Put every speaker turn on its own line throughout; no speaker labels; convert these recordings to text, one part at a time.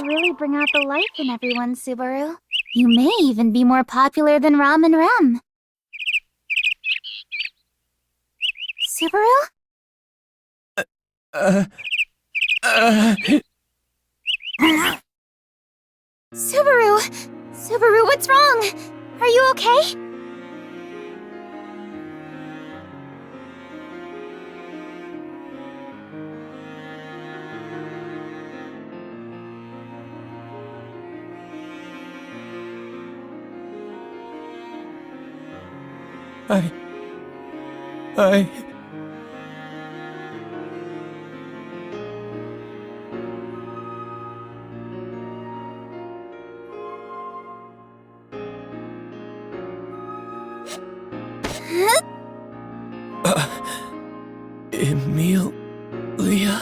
really bring out the life in everyone, Subaru. You may even be more popular than Ram and Rem. Subaru? Subaru! Subaru, what's wrong? Are you okay?
I... Emilia?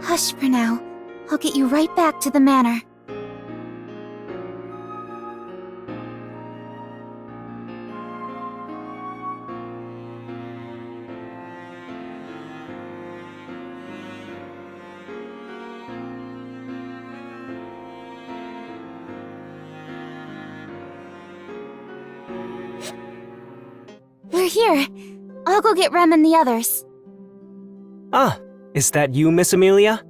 Hush for now. I'll get you right back to the manor. We're here. I'll go get Rem and the others.
Ah, is that you, Miss Emilia?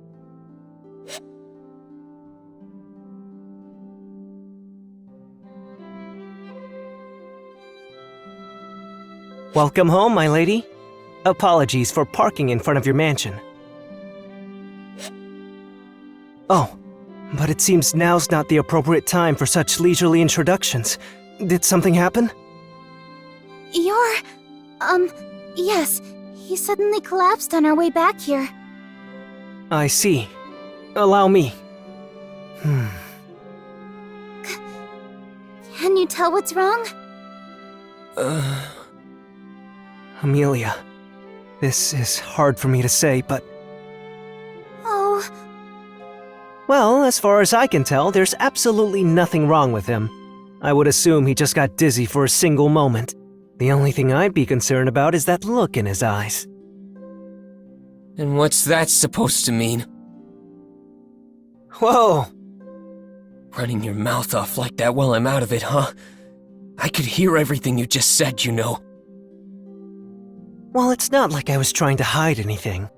Welcome home, my lady. Apologies for parking in front of your mansion. Oh, but it seems now's not the appropriate time for such leisurely introductions. Did something happen?
Yes. He suddenly collapsed on our way back here.
I see. Allow me.
Can you tell what's wrong?
Emilia, this is hard for me to say, but...
Oh,
Well, as far as I can tell, there's absolutely nothing wrong with him. I would assume he just got dizzy for a single moment. The only thing I'd be concerned about is that look in his eyes.
And what's that supposed to mean?
Whoa!
Running your mouth off like that while I'm out of it, huh? I could hear everything you just said, you know.
Well, it's not like I was trying to hide anything.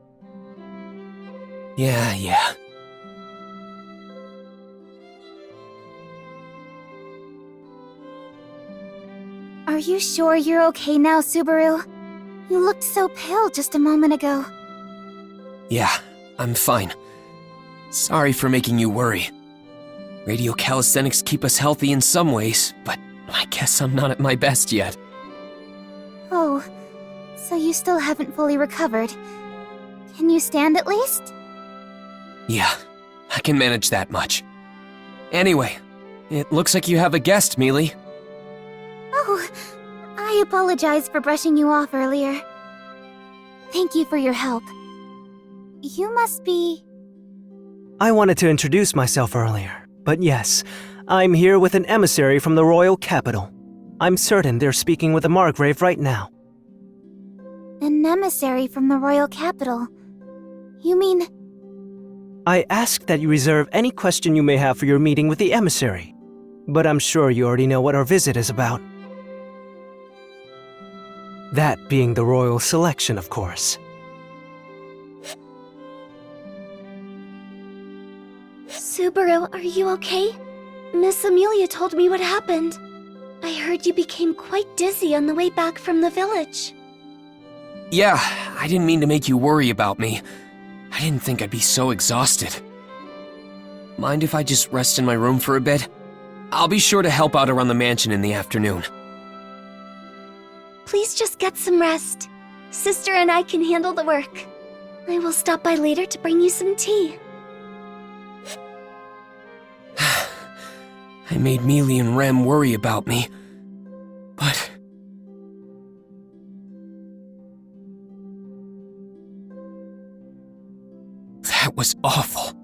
Yeah.
are you sure you're okay now, Subaru? You looked so pale just a moment ago.
Yeah, I'm fine. Sorry for making you worry. Radio calisthenics keep us healthy in some ways, but I guess I'm not at my best yet.
Oh, so you still haven't fully recovered. Can you stand at least?
Yeah, I can manage that much. Anyway, it looks like you have a guest, Mealy.
Oh, I apologize for brushing you off earlier. Thank you for your help. You must be...
I wanted to introduce myself earlier, but yes, I'm here with an emissary from the royal capital. I'm certain they're speaking with the Margrave right now.
an emissary from the royal capital. You mean...
I ask that you reserve any question you may have for your meeting with the emissary, but I'm sure you already know what our visit is about. That being the royal selection, of course.
Subaru, are you okay? Miss Emilia told me what happened. I heard you became quite dizzy on the way back from the village.
Yeah, I didn't mean to make you worry about me. I didn't think I'd be so exhausted. Mind if I just rest in my room for a bit? I'll be sure to help out around the mansion in the afternoon.
Please just get some rest. Sister and I can handle the work. I will stop by later to bring you some tea.
I made Mealy and Rem worry about me, but... that was awful.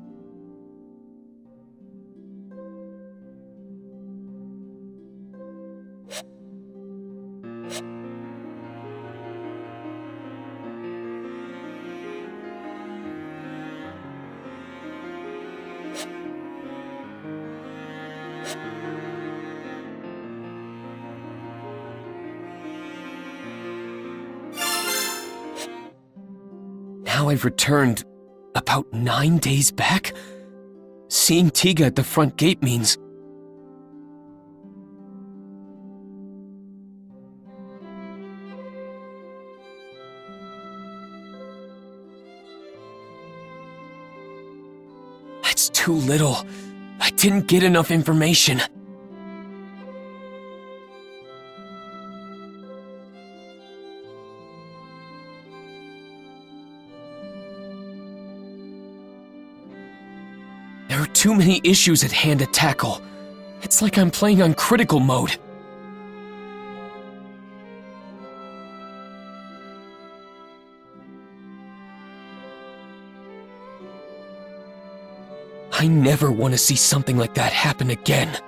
now I've returned about 9 days back? Seeing Tiga at the front gate means... That's too little. I didn't get enough information. There are too many issues at hand to tackle. It's like I'm playing on critical mode. I never want to see something like that happen again.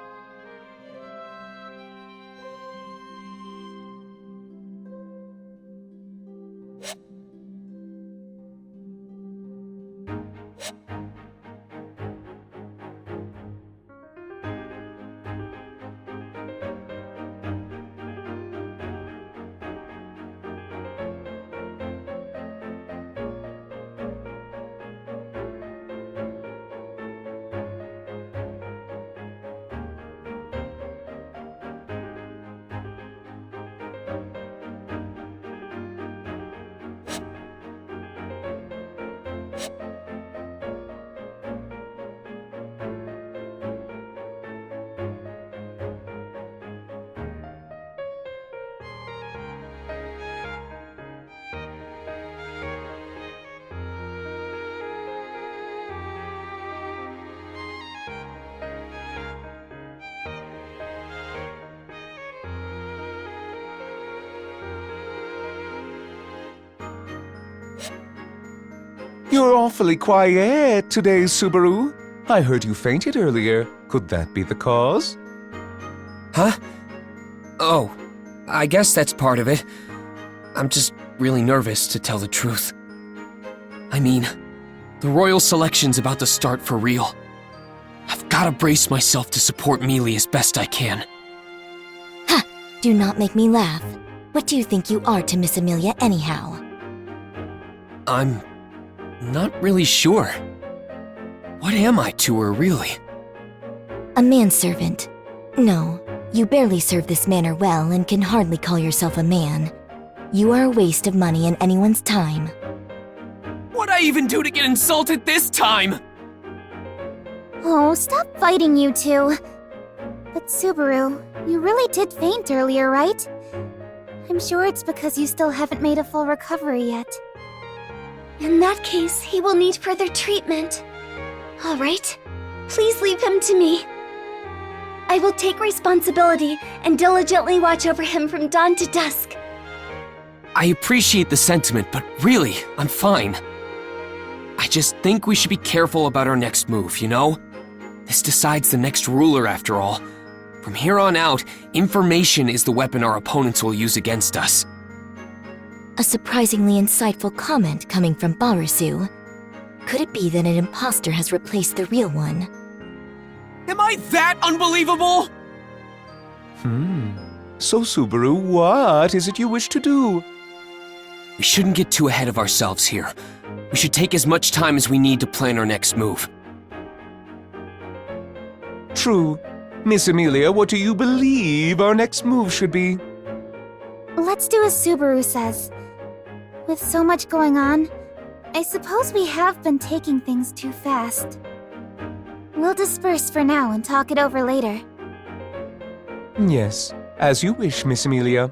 You're awfully quiet today, Subaru. I heard you fainted earlier. Could that be the cause?
Huh? Oh, I guess that's part of it. I'm just really nervous, to tell the truth. I mean, the royal selection's about to start for real. I've gotta brace myself to support Mealy as best I can.
Ha! Do not make me laugh. What do you think you are to Miss Amelia anyhow?
I'm not really sure. What am I to her, really?
A manservant. No, you barely serve this manor well and can hardly call yourself a man. You are a waste of money and anyone's time.
What'd I even do to get insulted this time?
Oh, stop fighting, you two. But Subaru, you really did faint earlier, right? I'm sure it's because you still haven't made a full recovery yet.
In that case, he will need further treatment. All right, please leave him to me. I will take responsibility and diligently watch over him from dawn to dusk.
I appreciate the sentiment, but really, I'm fine. I just think we should be careful about our next move, you know? This decides the next ruler, after all. From here on out, information is the weapon our opponents will use against us.
A surprisingly insightful comment coming from Barasu. Could it be that an imposter has replaced the real one?
Am I that unbelievable?
So, Subaru, what is it you wish to do?
We shouldn't get too ahead of ourselves here. We should take as much time as we need to plan our next move.
True. Miss Amelia, what do you believe our next move should be?
Let's do as Subaru says. With so much going on, I suppose we have been taking things too fast. We'll disperse for now and talk it over later.
Yes, as you wish, Miss Amelia.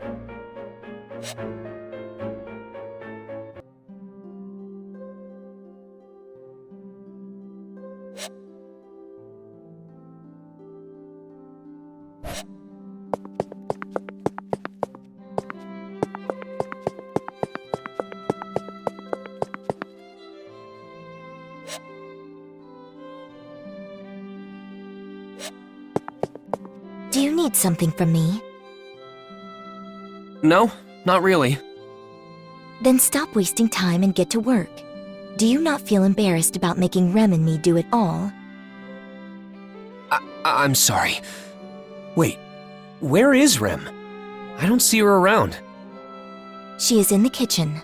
Do you need something from me?
No, not really.
Then stop wasting time and get to work. Do you not feel embarrassed about making Rem and me do it all?
I'm sorry. Wait, where is Rem? I don't see her around.
She is in the kitchen.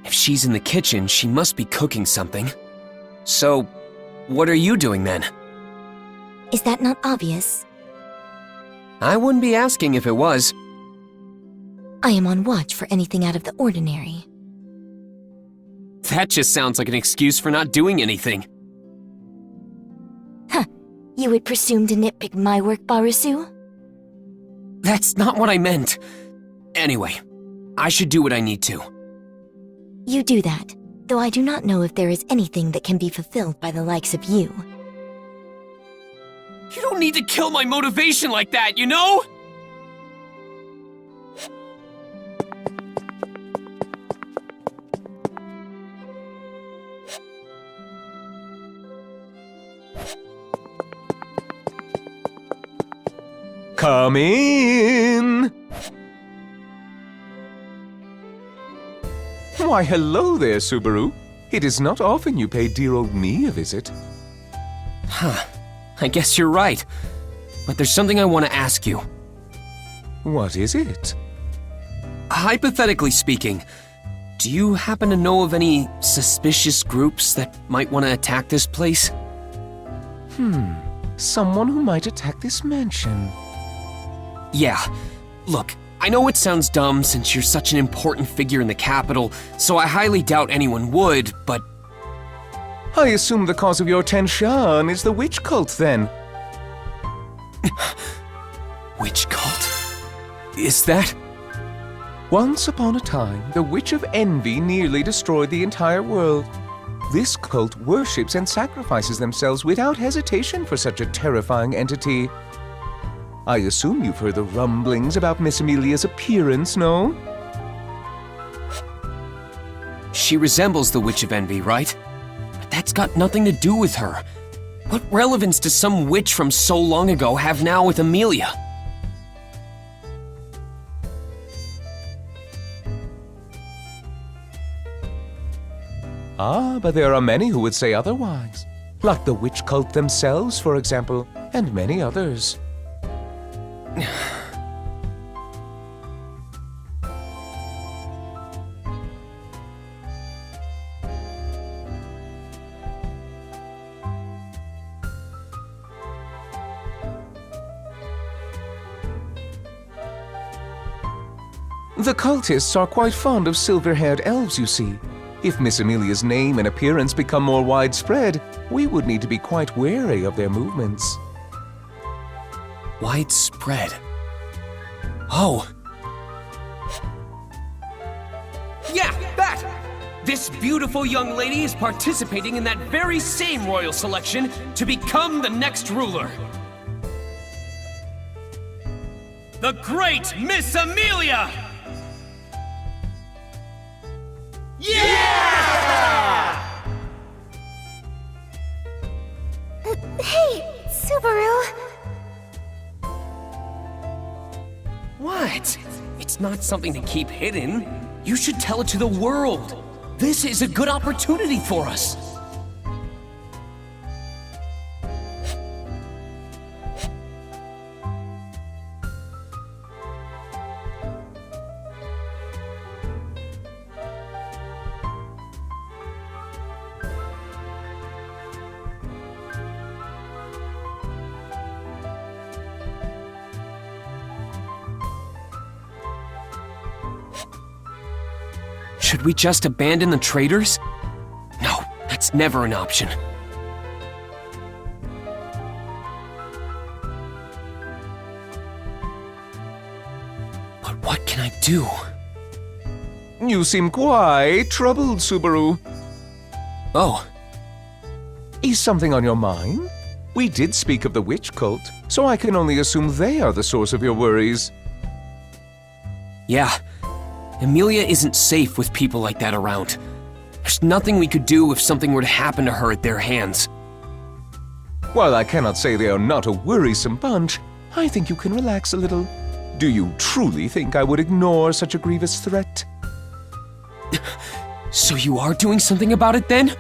If she's in the kitchen, she must be cooking something. So, what are you doing then?
Is that not obvious?
I wouldn't be asking if it was.
I am on watch for anything out of the ordinary.
That just sounds like an excuse for not doing anything.
You would presume to nitpick my work, Barasu?
That's not what I meant. Anyway, I should do what I need to.
You do that, though I do not know if there is anything that can be fulfilled by the likes of you.
You don't need to kill my motivation like that, you know?
Come in! Why, hello there, Subaru. It is not often you pay dear old me a visit.
Huh. I guess you're right. But there's something I want to ask you.
What is it?
Hypothetically speaking, do you happen to know of any suspicious groups that might want to attack this place?
Someone who might attack this mansion.
Yeah. Look, I know it sounds dumb since you're such an important figure in the capital, so I highly doubt anyone would, but
I assume the cause of your tension is the witch cult, then.
witch cult? Is that?
Once upon a time, the Witch of Envy nearly destroyed the entire world. This cult worships and sacrifices themselves without hesitation for such a terrifying entity. I assume you've heard the rumblings about Miss Amelia's appearance, no?
She resembles the Witch of Envy, right? But that's got nothing to do with her. What relevance does some witch from so long ago have now with Amelia?
Ah, but there are many who would say otherwise. Like the witch cult themselves, for example, and many others. The cultists are quite fond of silver-haired elves, you see. If Miss Amelia's name and appearance become more widespread, we would need to be quite wary of their movements.
Widespread. Oh. Yeah, that! This beautiful young lady is participating in that very same royal selection to become the next ruler. The great Miss Amelia! Yeah!
Hey, Subaru!
What? It's not something to keep hidden. You should tell it to the world. This is a good opportunity for us. Should we just abandon the traitors? No, that's never an option. But what can I do?
You seem quite troubled, Subaru.
Oh,
Is something on your mind? We did speak of the witch cult, so I can only assume they are the source of your worries.
yeah. Amelia isn't safe with people like that around. There's nothing we could do if something were to happen to her at their hands.
While I cannot say they are not a worrisome bunch, I think you can relax a little. Do you truly think I would ignore such a grievous threat?
So you are doing something about it then?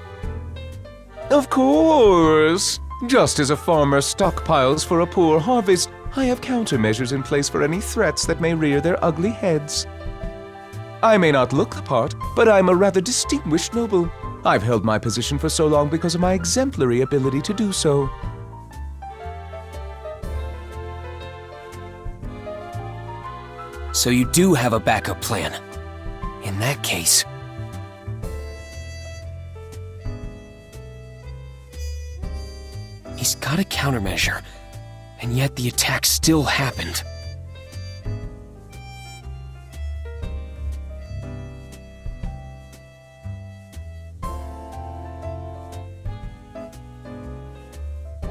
Of course! Just as a farmer stockpiles for a poor harvest, I have countermeasures in place for any threats that may rear their ugly heads. I may not look the part, but I'm a rather distinguished noble. I've held my position for so long because of my exemplary ability to do so.
So you do have a backup plan. In that case... He's got a countermeasure, and yet the attack still happened.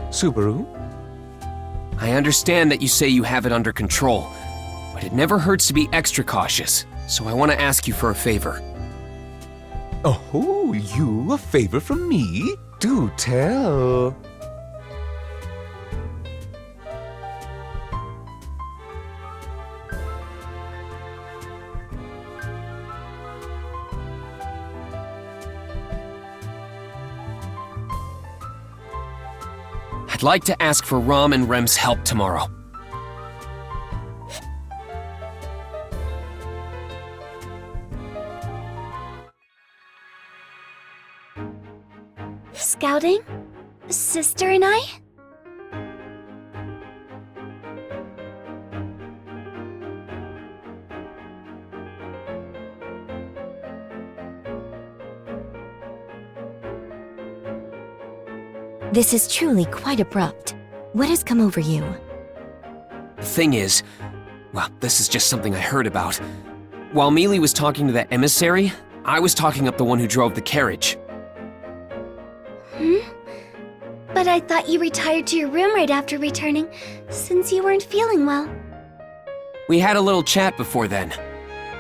Subaru?
I understand that you say you have it under control, but it never hurts to be extra cautious, so I want to ask you for a favor.
Oh, you? A favor from me? Do tell.
I'd like to ask for Rom and Rem's help tomorrow.
Scouting? Sister and I?
This is truly quite abrupt. What has come over you?
The thing is, well, this is just something I heard about. While Mealy was talking to that emissary, I was talking up the one who drove the carriage.
But I thought you retired to your room right after returning, since you weren't feeling well.
We had a little chat before then.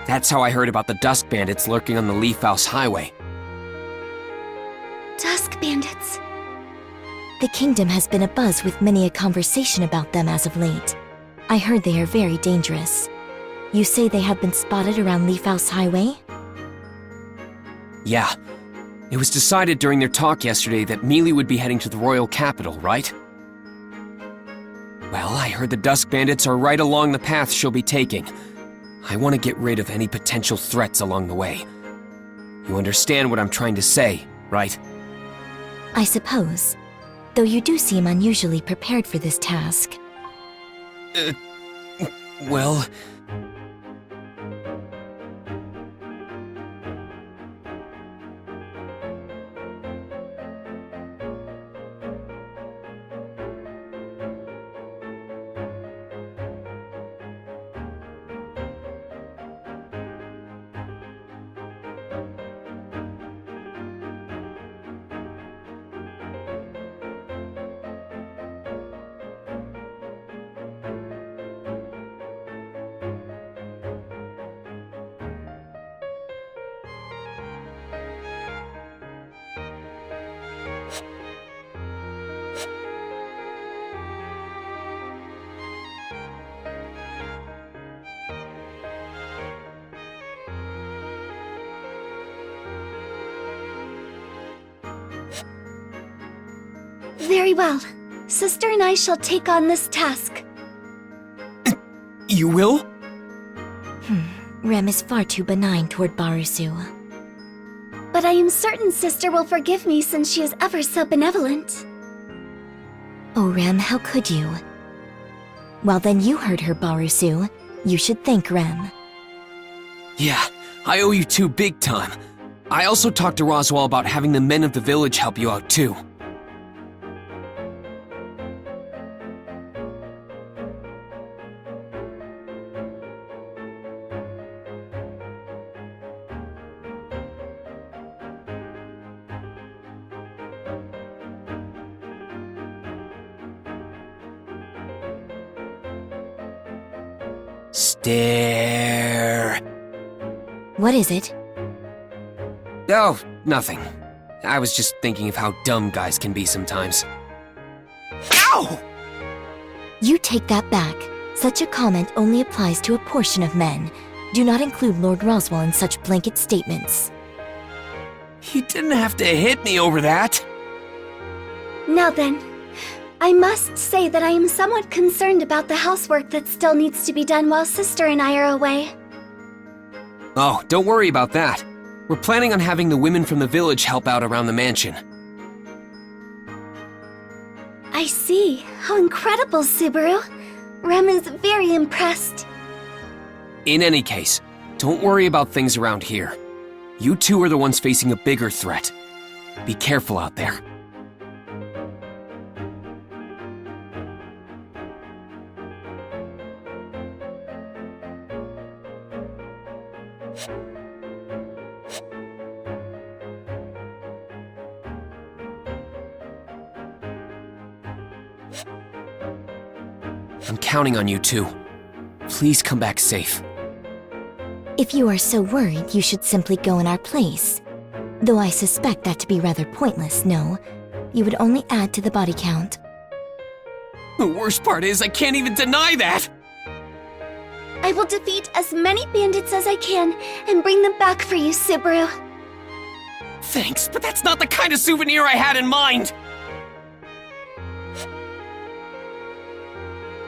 That's how I heard about the Dusk Bandits lurking on the Leaf House Highway.
Dusk Bandits.
The kingdom has been abuzz with many a conversation about them as of late. I heard they are very dangerous. You say they have been spotted around Leaf House Highway?
Yeah. It was decided during their talk yesterday that Mealy would be heading to the royal capital, right? Well, I heard the Dusk Bandits are right along the path she'll be taking. I want to get rid of any potential threats along the way. You understand what I'm trying to say, right?
I suppose. Though you do seem unusually prepared for this task.
Well...
Very well. Sister and I shall take on this task.
You will?
Rem is far too benign toward Barusu.
But I am certain Sister will forgive me since she is ever so benevolent.
Oh, Rem, how could you? Well, then you heard her, Barusu. You should thank Rem.
Yeah, I owe you two big time. I also talked to Roswell about having the men of the village help you out too. Stare.
What is it?
Oh, nothing. I was just thinking of how dumb guys can be sometimes. Ow!
You take that back. Such a comment only applies to a portion of men. Do not include Lord Roswell in such blanket statements.
You didn't have to hit me over that.
Now then, I must say that I am somewhat concerned about the housework that still needs to be done while Sister and I are away.
Oh, don't worry about that. We're planning on having the women from the village help out around the mansion.
I see. How incredible, Subaru. Rem is very impressed.
In any case, don't worry about things around here. You two are the ones facing a bigger threat. Be careful out there. I'm counting on you two. Please come back safe.
If you are so worried, you should simply go in our place. Though I suspect that to be rather pointless, no. You would only add to the body count.
The worst part is I can't even deny that!
I will defeat as many bandits as I can and bring them back for you, Subaru.
Thanks, but that's not the kind of souvenir I had in mind!